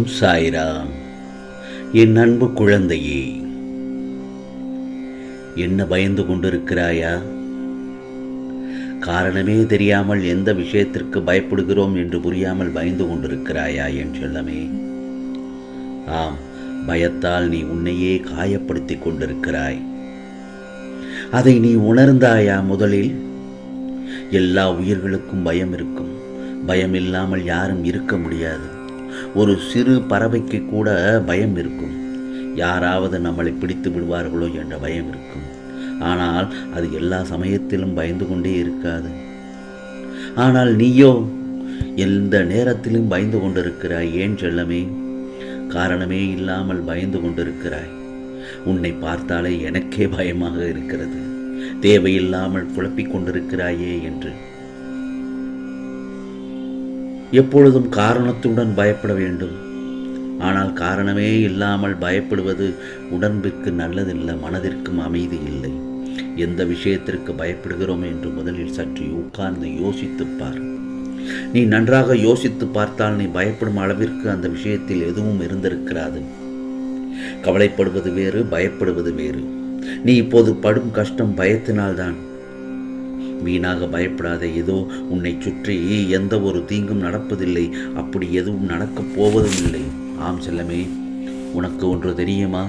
ஓம் சாய்ராம். என் அன்பு குழந்தையே, என்ன பயந்து கொண்டிருக்கிறாயா? காரணமே தெரியாமல் எந்த விஷயத்திற்கு பயப்படுகிறோம் என்று புரியாமல் பயந்து கொண்டிருக்கிறாயா என் செல்லமே? ஆம், பயத்தால் நீ உன்னையே காயப்படுத்திக் கொண்டிருக்கிறாய். அதை நீ உணர்ந்தாயா? முதலில் எல்லா உயிர்களுக்கும் பயம் இருக்கும். பயம் இல்லாமல் யாரும் இருக்க முடியாது. ஒரு சிறு பறவைக்கு கூட பயம் இருக்கும். யாராவது நம்மளை பிடித்து விடுவார்களோ என்ற பயம் இருக்கும். ஆனால் அது எல்லா சமயத்திலும் பயந்து கொண்டே இருக்காது. ஆனால் நீயோ எந்த நேரத்திலும் பயந்து கொண்டிருக்கிறாய். ஏன் செல்லமே? காரணமே இல்லாமல் பயந்து கொண்டிருக்கிறாய். உன்னை பார்த்தாலே எனக்கே பயமாக இருக்கிறது. தேவையில்லாமல் குழப்பிக் கொண்டிருக்கிறாயே என்று. எப்பொழுதும் காரணத்துடன் பயப்பட வேண்டும். ஆனால் காரணமே இல்லாமல் பயப்படுவது உடம்பிற்கு நல்லதில்லை, மனதிற்கும் அமைதி இல்லை. எந்த விஷயத்திற்கு பயப்படுகிறோம் என்று முதலில் சற்று உட்கார்ந்து யோசித்துப்பார். நீ நன்றாக யோசித்து பார்த்தால் நீ பயப்படும் அளவிற்கு அந்த விஷயத்தில் எதுவும் இருந்திருக்கிறாது. கவலைப்படுவது வேறு, பயப்படுவது வேறு. நீ இப்போது படும் கஷ்டம் பயத்தினால்தான். வீணாக பயப்படாதே. ஏதோ உன்னை சுற்றி எந்த ஒரு தீங்கும் நடப்பதில்லை. அப்படி எதுவும் நடக்கப் போவதும் இல்லை. ஆம் செல்லமே, உனக்கு ஒன்று தெரியுமா?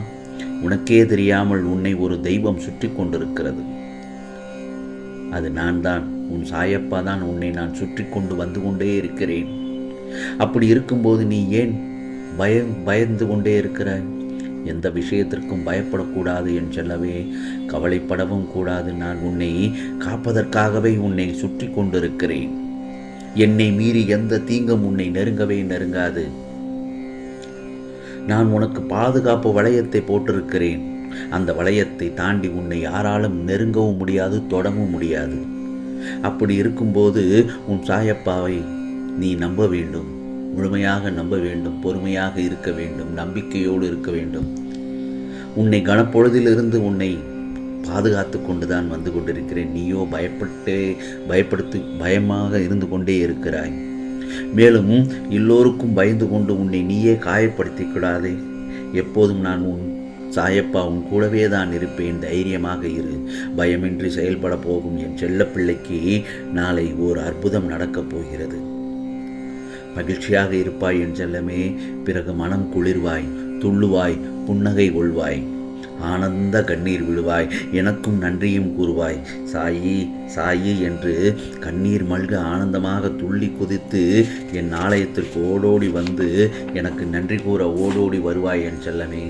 உனக்கே தெரியாமல் உன்னை ஒரு தெய்வம் சுற்றி கொண்டிருக்கிறது. அது நான் தான். உன் சாயப்பா தான். உன்னை நான் சுற்றி கொண்டு வந்து கொண்டே இருக்கிறேன். அப்படி இருக்கும்போது நீ ஏன் பயந்து கொண்டே இருக்கிறாய்? எந்த விஷயத்திற்கும் பயப்படக்கூடாது என் செல்லவே. கவலைப்படவும் கூடாது. நான் உன்னை காப்பதற்காகவே உன்னை சுற்றி கொண்டிருக்கிறேன். என்னை மீறி எந்த தீங்கும் உன்னை நெருங்கவே நெருங்காது. நான் உனக்கு பாதுகாப்பு வளையத்தை போட்டிருக்கிறேன். அந்த வளையத்தை தாண்டி உன்னை யாராலும் நெருங்கவும் முடியாது, தொடவும் முடியாது. அப்படி இருக்கும்போது உன் சாயப்பாவை நீ நம்ப வேண்டும். முழுமையாக நம்ப வேண்டும். பொறுமையாக இருக்க வேண்டும். நம்பிக்கையோடு இருக்க வேண்டும். உன்னை கனப்பொழுதிலிருந்து உன்னை பாதுகாத்து கொண்டுதான் வந்து கொண்டிருக்கிறேன். நீயோ பயமாக இருந்து கொண்டே இருக்கிறாய். மேலும் எல்லோருக்கும் பயந்து கொண்டு உன்னை நீயே காயப்படுத்திக் கூடாதே. எப்போதும் நான் உன் சாயப்பா உன் கூடவே தான் இருப்பேன். தைரியமாக இரு. பயமின்றி செயல்பட போகும் என் செல்ல பிள்ளைக்கு நாளை ஓர் அற்புதம் நடக்கப் போகிறது. மகிழ்ச்சியாக இருப்பாய் என் செல்லமே. பிறகு மனம் குளிர்வாய், துள்ளுவாய், புன்னகை கொள்வாய், ஆனந்த கண்ணீர் விடுவாய். எனக்கும் நன்றியும் கூறுவாய். சாயி சாயி என்று கண்ணீர் மல்க ஆனந்தமாக துள்ளி குதித்து என் ஆலயத்திற்கு ஓடோடி வந்து எனக்கு நன்றி கூற ஓடோடி வருவாய் என் செல்லமே.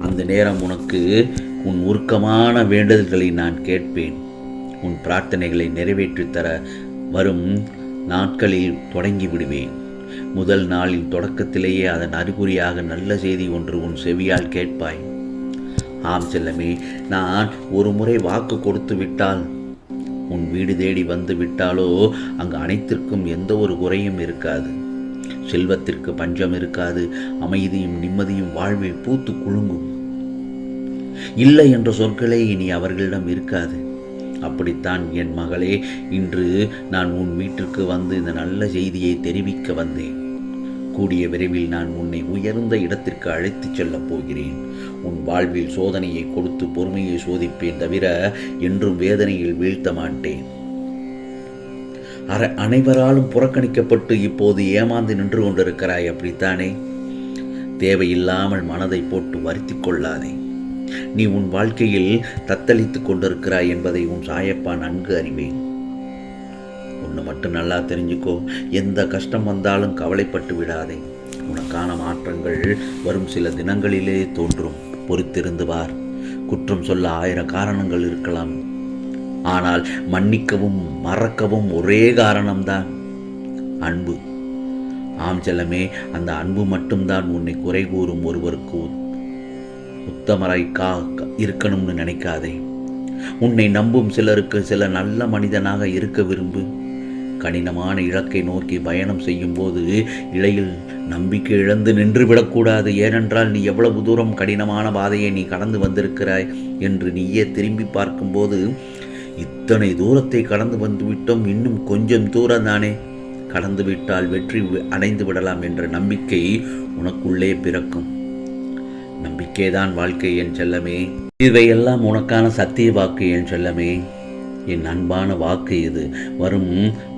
அந்த நேரம் உனக்கு உன் உருக்கமான வேண்டுதல்களை நான் கேட்பேன். உன் பிரார்த்தனைகளை நிறைவேற்றித் தர வரும் நாட்களில் தொடங்கி விடுவேன். முதல் நாளின் தொடக்கத்திலேயே அதன் அறிகுறியாக நல்ல செய்தி ஒன்று உன் செவியால் கேட்பாய். ஆம் செல்லமே, நான் ஒரு முறை வாக்கு கொடுத்து விட்டால், உன் வீடு தேடி வந்து விட்டாலோ அங்கு அனைத்திற்கும் எந்த ஒரு குறையும் இருக்காது. செல்வத்திற்கு பஞ்சம் இருக்காது. அமைதியும் நிம்மதியும் வாழ்வில் பூத்து குலுங்கும். இல்லை என்ற சொற்களே இனி அவர்களிடம் இருக்காது. அப்படித்தான் என் மகளே, இன்று நான் உன் வீட்டிற்கு வந்து இந்த நல்ல செய்தியை தெரிவிக்க வந்தேன். கூடிய விரைவில் நான் உன்னை உயர்ந்த இடத்திற்கு அழைத்துச் செல்லப் போகிறேன். உன் வாழ்வில் சோதனையை கொடுத்து பொறுமையை சோதிப்பேன் தவிர என்றும் வேதனையில் வீழ்த்த மாட்டேன். அனைவராலும் புறக்கணிக்கப்பட்டு இப்போது ஏமாந்து நின்று கொண்டிருக்கிறாய். அப்படித்தானே? தேவையில்லாமல் மனதை போட்டு வருத்தி கொள்ளாதே. நீ உன் வாழ்க்கையில் தத்தளித்துக் கொண்டிருக்கிறாய் என்பதை உன் சாயப்பா நன்கு அறிவேன். ஒன்று மட்டும் நல்லா தெரிஞ்சுக்கோ. எந்த கஷ்டம் வந்தாலும் கவலைப்பட்டு விடாதே. உனக்கான மாற்றங்கள் வரும் சில தினங்களிலே தோன்றும். பொறுத்திருந்து பார். குற்றம் சொல்ல 1000 காரணங்கள் இருக்கலாம். ஆனால் மன்னிக்கவும் மறக்கவும் ஒரே காரணம்தான், அன்பு. ஆம் செல்லமே, அந்த அன்பு மட்டும்தான் உன்னை குறை கூறும் ஒருவருக்கு உத்தமராய் இருக்கணும்னு நினைக்காதே. உன்னை நம்பும் சிலருக்கு சில நல்ல மனிதனாக இருக்க விரும்பு. கடினமான இலக்கை நோக்கி பயணம் செய்யும் போது இடையில் நம்பிக்கை இழந்து நின்றுவிடக்கூடாது. ஏனென்றால் நீ எவ்வளவு தூரம் கடினமான பாதையை நீ கடந்து வந்திருக்கிறாய் என்று நீயே திரும்பி பார்க்கும்போது, இத்தனை தூரத்தை கடந்து வந்துவிட்டோம், இன்னும் கொஞ்சம் தூரம் தானே, கடந்துவிட்டால் வெற்றி அடைந்து விடலாம் என்ற நம்பிக்கை உனக்குள்ளே பிறக்கும். நம்பிக்கைதான் வாழ்க்கை என் செல்லமே. இவையெல்லாம் உனக்கான சத்திய வாக்கு என் செல்லமே. என் அன்பான வாக்கு இது. வரும்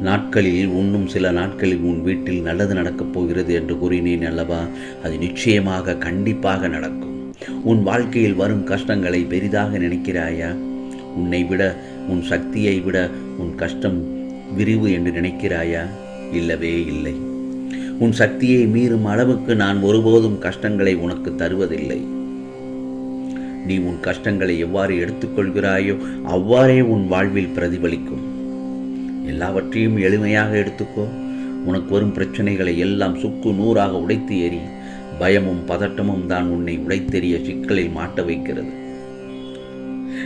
நாட்களில் இன்னும் சில நாட்களில் உன் வீட்டில் நல்லது நடக்கப் போகிறது என்று கூறினேன் அல்லவா? அது நிச்சயமாக கண்டிப்பாக நடக்கும். உன் வாழ்க்கையில் வரும் கஷ்டங்களை பெரிதாக நினைக்கிறாயா? உன்னை விட, உன் சக்தியை விட உன் கஷ்டம் விரிவு என்று நினைக்கிறாயா? இல்லவே இல்லை. உன் சக்தியை மீறும் அளவுக்கு நான் ஒருபோதும் கஷ்டங்களை உனக்கு தருவதில்லை. நீ உன் கஷ்டங்களை எவ்வாறு எடுத்துக்கொள்கிறாயோ அவ்வாறே உன் வாழ்வில் பிரதிபலிக்கும். எல்லாவற்றையும் எளிமையாக எடுத்துக்கோ. உனக்கு வரும் பிரச்சனைகளை எல்லாம் சுக்கு நூறாக உடைத்து எறி. பயமும் பதட்டமும் தான் உன்னை உடைத்தெறிய சிக்கலில் மாட்ட வைக்கிறது.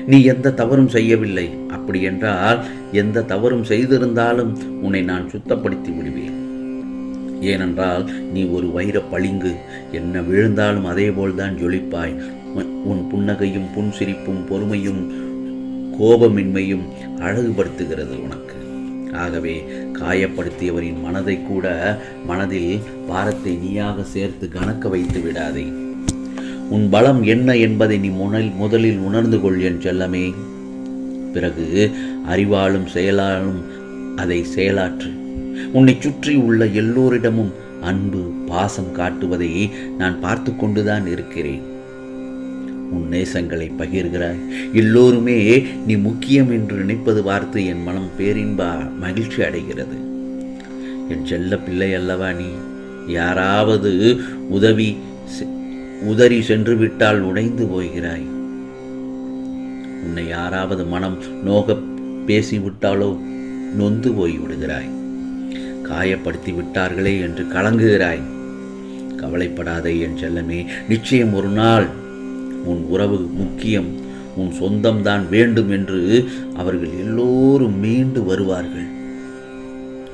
நீ எந்த தவறும் செய்யவில்லை. அப்படி என்றால் எந்த தவறும் செய்திருந்தாலும் உன்னை நான் சுத்தப்படுத்தி விடுவேன். ஏனென்றால் நீ ஒரு வைர பளிங்கு. என்ன விழுந்தாலும் அதேபோல்தான் ஜொலிப்பாய். உன் புன்னகையும் புன்சிரிப்பும் பொறுமையும் கோபமின்மையும் அழகுபடுத்துகிறது உனக்கு. ஆகவே காயப்படுத்தியவரின் மனதை கூட மனதில் பாரத்தை நீயாக சேர்த்து கணக்க வைத்து விடாதே. உன் பலம் என்ன என்பதை நீ முதலில் உணர்ந்து கொள் என் செல்லமே. பிறகு அறிவாலும் செயலாலும் அதை செயலாற்று. உன்னை சுற்றி உள்ள எல்லோரிடமும் அன்பு பாசம் காட்டுவதை நான் பார்த்து கொண்டுதான் இருக்கிறேன். உன் நேசங்களை பகிர்கிறாய். எல்லோருமே நீ முக்கியம் என்று நினைப்பது பார்த்து என் மனம் பேரின்ப மகிழ்ச்சி அடைகிறது. என் செல்ல பிள்ளை அல்லவா நீ? யாராவது உதறி சென்று விட்டால் உடைந்து போகிறாய். உன்னை யாராவது மனம் நோக பேசிவிட்டாலோ நொந்து போய் விடுகிறாய். காயப்படுத்தி விட்டார்களே என்று கலங்குகிறாய். கவலைப்படாதே என் செல்லமே. நிச்சயம் ஒரு நாள் உன் உறவு முக்கியம், உன் சொந்தம்தான் வேண்டும் என்று அவர்கள் எல்லோரும் மீண்டு வருவார்கள்.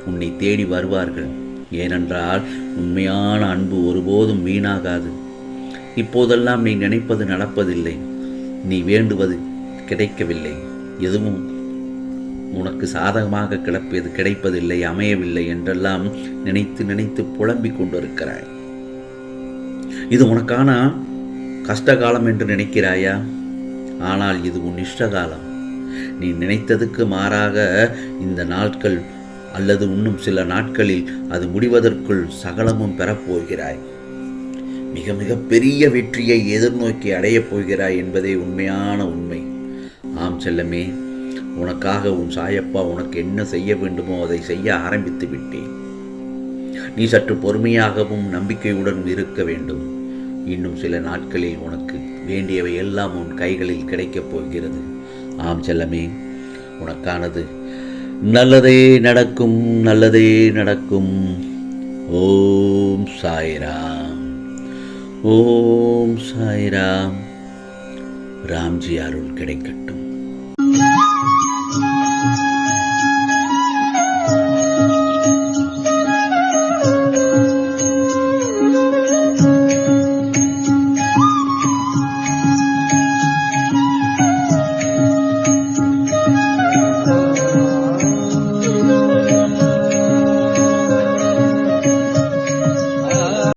உன்னை தேடி வருவார்கள். ஏனென்றால் உண்மையான அன்பு ஒருபோதும் வீணாகாது. இப்போதெல்லாம் நீ நினைப்பது நடப்பதில்லை. நீ வேண்டுவது கிடைக்கவில்லை. எதுவும் உனக்கு சாதகமாக கிடைப்பதில்லை, அமையவில்லை என்றெல்லாம் நினைத்து நினைத்து புலம்பிக் கொண்டிருக்கிறாய். இது உனக்கான கஷ்டகாலம் என்று நினைக்கிறாயா? ஆனால் இது உன் இஷ்டகாலம். நீ நினைத்ததுக்கு மாறாக இந்த நாட்கள் அல்லது இன்னும் சில நாட்களில் அது முடிவதற்குள் சகலமும் பெறப்போகிறாய். மிக மிக பெரிய வெற்றியை எதிர்நோக்கி அடையப் போகிறாய் என்பதே உண்மையான உண்மை. ஆம் செல்லமே, உனக்காக உன் சாயப்பா உனக்கு என்ன செய்ய வேண்டுமோ அதை செய்ய ஆரம்பித்து விட்டேன். நீ சற்று பொறுமையாகவும் நம்பிக்கையுடன் இருக்க வேண்டும். இன்னும் சில நாட்களில் உனக்கு வேண்டியவை எல்லாம் உன் கைகளில் கிடைக்கப் போகிறது. ஆம் செல்லமே, உனக்கானது நல்லதே நடக்கும், நல்லதே நடக்கும். ஓம் சாய்ராம், ஓம் சாய்ராம். ராம்ஜி அருள் கிடைக்கட்டும்.